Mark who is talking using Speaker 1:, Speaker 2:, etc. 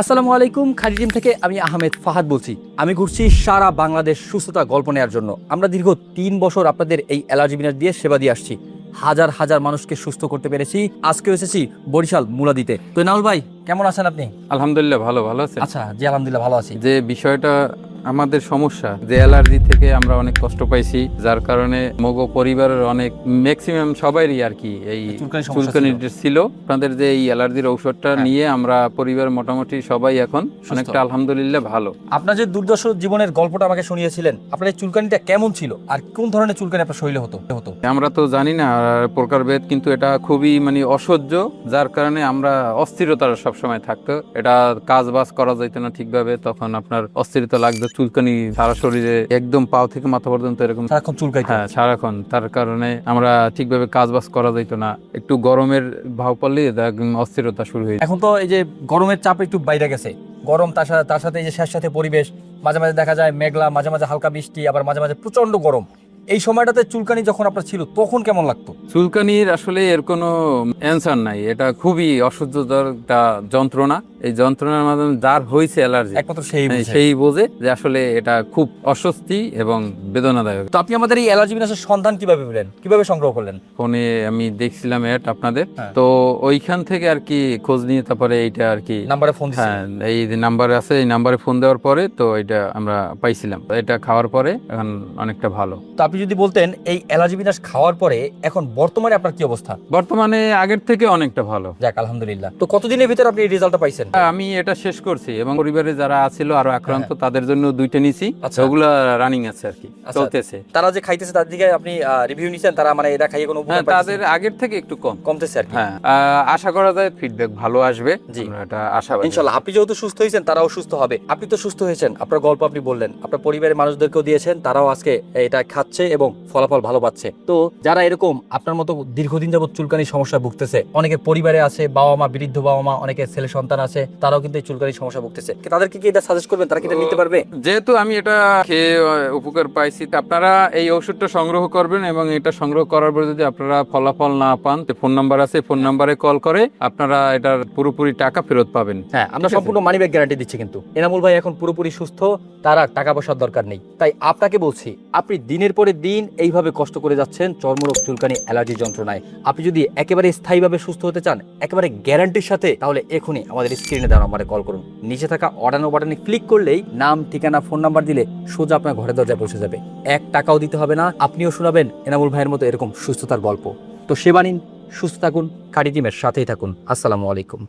Speaker 1: আসসালামু আলাইকুম। খাদি টিম থেকে আমি আহমেদ ফাহাদ বলছি। আমি ঘুরছি সারা বাংলাদেশ সুস্থতা গল্প নেওয়ার জন্য। আমরা দীর্ঘ 3 বছর আপনাদের এই অ্যালার্জি বিনাশ দিয়ে সেবা দিয়ে আসছি। হাজার হাজার মানুষকে সুস্থ করতে পেরেছি। আজকে এসেছি বরিশাল মুলাদিতে। তো নাউল ভাই কেমন আছেন আপনি?
Speaker 2: আলহামদুলিল্লাহ ভালো আছে।
Speaker 1: আচ্ছা জি আলহামদুলিল্লাহ ভালো আছি।
Speaker 2: যে বিষয়টা আমাদের সমস্যা যে অ্যালার্জি থেকে আমরা অনেক কষ্ট পাইছি, যার কারণে মগো পরিবারের অনেক ম্যাক্সিমাম সবাইরই আর কি এই চুলকানি ছিল। আপনাদের যে এই অ্যালার্জির ঔষধটা নিয়ে আমরা পরিবার মোটামুটি সবাই এখন অনেকটা আলহামদুলিল্লাহ ভালো।
Speaker 1: আপনার যে দুর্দর্শ জীবনের গল্পটা আমাকে শুনিয়েছিলেন, আপনার এই চুলকানিটা কেমন ছিল আর কোন ধরনের চুলকানি আপনার শরীরে হতো?
Speaker 2: আমরা তো জানি না প্রকারভেদ, কিন্তু এটা খুবই অসহ্য, যার কারণে আমরা অস্থিরতার সবসময় থাকতো। এটা কাজ বাজ করা যাইতো না ঠিকভাবে, তখন আপনার অস্থিরতা লাগতো, চুলকানি সারা শরীরে একদম পাও থেকে মাথা পর্যন্ত এরকম
Speaker 1: সারাক্ষণ চুলকাইতো।
Speaker 2: হ্যাঁ সারাক্ষণ, তার কারণে আমরা ঠিকভাবে কাজ বাজ করা যাইতো না। একটু গরমের ভাব পড়লে অস্থিরতা শুরু হয়ে।
Speaker 1: এখন তো এই যে গরমের চাপ একটু বাইরে গেছে, গরম তার সাথে এই যে স্যাঁতস্যাঁতে পরিবেশ, মাঝে মাঝে দেখা যায় মেঘলা, মাঝে মাঝে হালকা বৃষ্টি, আবার মাঝে মাঝে প্রচন্ড গরম। এই সময়টাতে চুলকানি যখন আপনার ছিল তখন কেমন লাগতো?
Speaker 2: চুলকানির আসলে এর কোনো অ্যান্সার নাই, এটা খুবই অসহ্যকর একটা যন্ত্রণা। এই যন্ত্রণার মাধ্যমে যার হয়েছে অ্যালার্জি
Speaker 1: একমাত্র
Speaker 2: সেই বোঝে যে আসলে এটা খুব অস্বস্তি এবং বেদনাদায়ক।
Speaker 1: তো আপনি আমাদের এই অ্যালার্জি বিনাশের সন্ধান কিভাবে পেলেন, কিভাবে সংগ্রহ করলেন?
Speaker 2: ফোনে আমি দেখছিলাম অ্যাড আপনাদের, তো ওইখান থেকে আর কি খোঁজ নিয়ে তারপরে এইটা আর কি
Speaker 1: নাম্বারে ফোন।
Speaker 2: হ্যাঁ, এই যে নাম্বার আছে, এই নাম্বারে ফোন দেওয়ার পরে তো এটা আমরা পাইছিলাম। এটা খাওয়ার পরে এখন অনেকটা ভালো।
Speaker 1: তো আপনি যদি বলতেন এই অ্যালার্জি বিনাশ খাওয়ার পরে এখন বর্তমানে আপনার কি অবস্থা?
Speaker 2: বর্তমানে আগের থেকে অনেকটা ভালো।
Speaker 1: যাক আলহামদুলিল্লাহ। তো কতদিনের ভিতর আপনি এই রেজাল্টটা পাইছেন?
Speaker 2: আমি এটা শেষ করছি এবং পরিবারে যারা আছিল আরো আক্রান্ত তাদের জন্য 2টা নিছি।
Speaker 1: আচ্ছা।
Speaker 2: ওগুলা রানিং আছে আর কি, চলতেছে।
Speaker 1: তারা যে খাইতেছে তার দিকে আপনি রিভিউ নিছেন? তারা মানে এটা খাইয়ে কোনো উপকার পাইছে?
Speaker 2: তাদের আগের থেকে একটু
Speaker 1: কমতেছে আর কি।
Speaker 2: হ্যাঁ, আশা করা যায় ফিডব্যাক ভালো আসবে।
Speaker 1: জি
Speaker 2: এটা আশাবাদী
Speaker 1: ইনশাআল্লাহ। আপনি যেহেতু সুস্থ হয়েছেন তারাও সুস্থ হবে। আপনি তো সুস্থ হয়েছেন, আপনার গল্প আপনি বললেন, আপনার পরিবারের মানুষদেরকেও দিয়েছেন, তারাও আজকে এটা খাচ্ছে এবং ফলাফল ভালো পাচ্ছে। তো যারা এরকম আপনার মতো দীর্ঘদিন যাবত চুলকানির সমস্যায় ভুগতেছে, অনেকের পরিবারে আছে বাবা মা, বৃদ্ধ বাবা মা, অনেকের ছেলে সন্তান আছে, তারাও কিন্তু এই চুলকানির সমস্যা ভুগতেছে, তাদেরকে কি এটা সাজেস্ট করবেন? তারা কি এটা নিতে পারবে?
Speaker 2: যেহেতু আমি এটা খেয়ে উপকার পাইছি, আপনারা এই ওষুধটা সংগ্রহ করবেন এবং এটা সংগ্রহ করার পরে যদি আপনারা ফলাফল না পান, ফোন নাম্বার আছে, ফোন নাম্বারে কল করে আপনারা এটার পুরোপুরি টাকা ফেরত পাবেন।
Speaker 1: হ্যাঁ, আমরা সম্পূর্ণ মানি ব্যাক গ্যারান্টি দিচ্ছি। কিন্তু এনামুল ভাই এখন পুরোপুরি সুস্থ, তার আর টাকা পয়সার দরকার নেই। তাই আপনাকে বলছি, আপনি দিনের পরে দিন এইভাবে কষ্ট করে যাচ্ছেন চর্মরোগ, চুলকানি, অ্যালার্জি যন্ত্রণায়। আপনি যদি একেবারে স্থায়ীভাবে সুস্থ হতে চান, একেবারে গ্যারান্টির সাথে, তাহলে এখনই আমাদের স্ক্রিনে দেওয়া নাম্বারে কল করুন। নিচে থাকা অর্ডার বাটনে ক্লিক করলেই নাম, ঠিকানা, ফোন নাম্বার দিলে সোজা আপনার ঘরে দরজায় পৌঁছে যাবে। 1 টাকাও দিতে হবে না। আপনিও শোনাবেন এনামুল ভাইয়ের মতো এরকম সুস্থতার গল্প। তো সেবা নিন, সুস্থ থাকুন, খাদি টিমের সাথেই থাকুন। আসসালামু আলাইকুম।